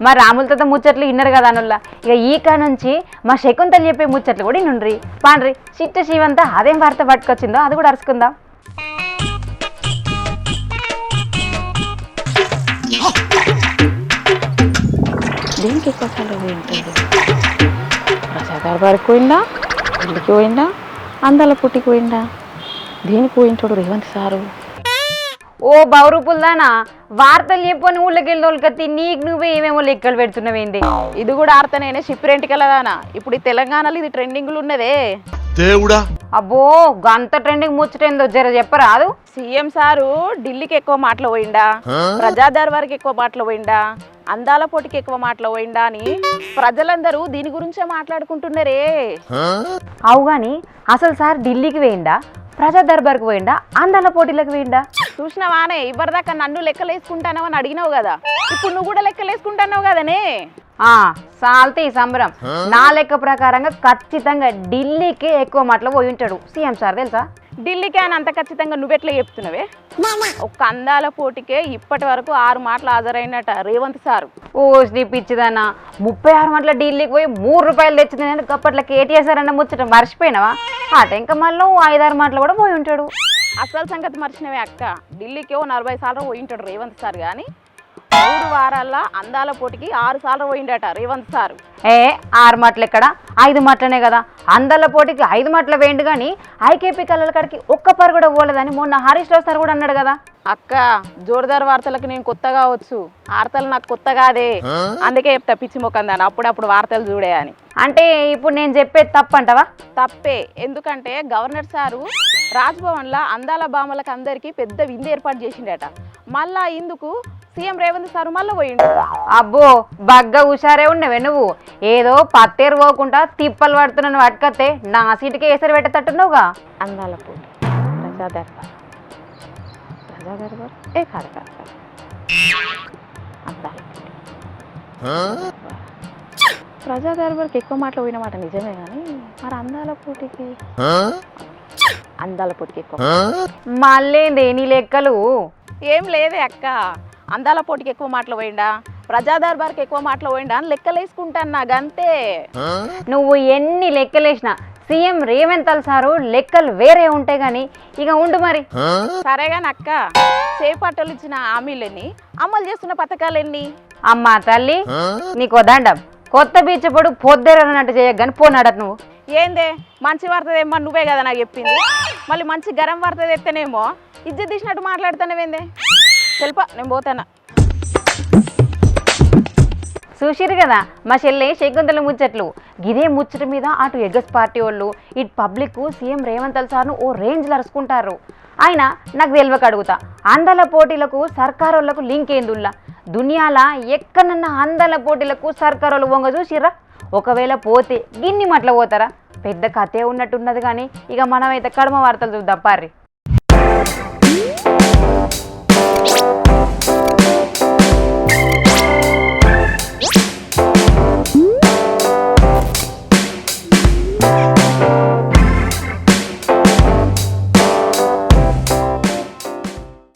మా రాములతో ముచ్చట్లు విన్నారు కదా అనుల్లా. ఇక ఈ కా నుంచి మా శకుంతలు చెప్పే ముచ్చట్లు కూడా నుండ్రి పాండ్రి. చిట్ట శివంతా అదేం వార్త పట్టుకొచ్చిందో అది కూడా అరుచుకుందాం. దేనికి ఎక్కువ సార్లు పోయింటుంది? ప్రజాదర్బార్కి పోయిందా, ఇంటికి పోయిందా, అందాల పుట్టికి పోయిందా? దేనికి పోయింటాడు రేవంత్ సారు? ఓ బౌరూపులదానా, వార్తలు చెప్పని ఊళ్ళకి వెళ్ళి నీకు నువ్వే ఏమేమో లెక్కలు పెడుతున్నావేంది? ఇది కూడా ఆడతానే షిప్రెంటికెళ్ళదానా. ఇప్పుడు ఈ తెలంగాణలో ఇది ట్రెండింగ్లు ఉన్నదే దేవుడా. అబ్బో గంత ట్రెండింగ్ ముచ్చటేందో జర చెప్పరాదు. సీఎం సారు ఢిల్లీకి ఎక్కువ మాటలు పోయిండా, ప్రజాదర్బార్కి ఎక్కువ మాటలు పోయిండా, అందాల పోటీకి ఎక్కువ మాటలు పోయిండా అని ప్రజలందరూ దీని గురించే మాట్లాడుకుంటున్నారే. అవు గాని అసలు సార్ ఢిల్లీకి పోయిండా, ప్రజా దర్బార్కి పోయిండా, అందాల పోటీలకు పోయిండా? చూసినావానే ఇవ్వరిదాకా నన్ను లెక్కలేసుకుంటానో అని అడిగినావు కదా, ఇప్పుడు నువ్వు కూడా లెక్కలేసుకుంటున్నావు కదనే. సాల్తే ఈ సంబరం. నా లెక్క ప్రకారంగా ఖచ్చితంగా ఢిల్లీకి ఎక్కువ మాటలు పోయి ఉంటాడు సీఎం సార్, తెలుసా? ఢిల్లీకి అని అంత ఖచ్చితంగా నువ్వెట్లా చెప్తున్నావే? ఒక్క అందాల పోటీకే ఇప్పటి వరకు 6 మాటలు హాజరైనట రేవంత్ సారు. ఓ నీ పిచ్చిదానా, 36 మాటల ఢిల్లీకి పోయి 3 రూపాయలు తెచ్చింది నేను అప్పట్లో కేటీఆర్ సార్ అన్న ముచ్చట మర్చిపోయినావా? అట ఇంకా మళ్ళీ 5-6 మాటలు కూడా పోయి ఉంటాడు. అసలు సంగతి మర్చినవే అక్క, ఢిల్లీకి 40 సార్లు పోయి ఉంటాడు రేవంత్ సార్. కానీ 3 వారాల్లో అందాల పోటీకి 6 సార్లు పోయిండట రేవంత్ సారు. 6 మాటలు ఎక్కడ, 5 మాటలనే కదా. అందాల పోటీకి 5 మాటలు వేయండు కానీ ఐకేపీ కళ్ళ కాడికి ఒక్క పరు కూడా పోలేదని మొన్న హరీష్ రావు సార్ కూడా అన్నాడు కదా. అక్క జోరుదార్ వార్తలకు నేను కొత్త కావచ్చు, వార్తలు నాకు కొత్త కాదే, అందుకే చెప్తా పిచ్చి మొక్కం దాన్ని అప్పుడప్పుడు వార్తలు చూడే అని. అంటే ఇప్పుడు నేను చెప్పేది తప్పంటావా? తప్పే. ఎందుకంటే గవర్నర్ సారు రాజ్భవన్లో అందాల భామలకు అందరికీ పెద్ద విందు ఏర్పాటు చేసిండట. మళ్ళా ఇందుకు సీఎం రేవంత్ సారు మళ్ళీ పోయిండు. అబ్బో బగ్గా హుషారే ఉండవే నువ్వు. ఏదో పత్తేరు పోకుండా తిప్పలు పడుతున్నాను పట్టుకతే నా సీటుకే ఎసరు పెట్టేటట్టున్నావుగా. అందాల పోటీ ప్రజాదర్బార్ కాదు అందాల ప్రజాదర్బార్కి ఎక్కువ మాటలు పోయిన మాట నిజమే, కానీ మరి అందాల పోటీకి ఎక్కువ మళ్ళీ నీ లెక్కలు ఏం లేదే అక్క. అందాల పోటీకి ఎక్కువ మాటలు పోయిండా, ప్రజాదర్బార్కి ఎక్కువ మాటలు పోయిండా అని లెక్కలేసుకుంటాను నాకంతే. నువ్వు ఎన్ని లెక్కలేసినా సీఎం రేవంత్ సారు లెక్కలు వేరే ఉంటాయి కానీ ఇక ఉండు మరి. సరేగాని అక్క, చేపట్టలు ఇచ్చిన హామీలన్నీ అమలు చేస్తున్న పథకాలు ఎన్ని? అమ్మా తల్లి నీకు దండం. కొత్త బీచ్ పొడు పొద్దురన్నట్టు చేయగాని పోనాడట నువ్వు. ఏందే మంచి వార్త తెమ్మా నువ్వే కదా నాకు చెప్పింది, మళ్ళీ మంచి గరం వార్త తెస్తేనేమో ఇజ్జత్ తీసినట్టు మాట్లాడుతానేవేందే? తెలుపా నేను పోతానా. చూసిరు కదా మా చెల్లె శకుంతల ముచ్చట్లు. ఇదే ముచ్చట మీద అటు ఎగస్ పార్టీ వాళ్ళు ఇటు పబ్లిక్ సీఎం రేవంత్ సార్ను ఓ రేంజ్లో అరుచుకుంటారు. ఆయన నాకు తెలియక అడుగుతా, అందాల పోటీలకు సర్కారు వాళ్ళకు లింక్ ఏందుల్లా? దునియాలా ఎక్కడన్నా అందాల పోటీలకు సర్కారు వాళ్ళు వంగ చూసిర్రా? ఒకవేళ పోతే గిన్ని మట్ల పోతారా? పెద్ద కథే ఉన్నట్టున్నది కానీ ఇక మనమైతే కడమ వార్తలు చూద్దాం పార్రి.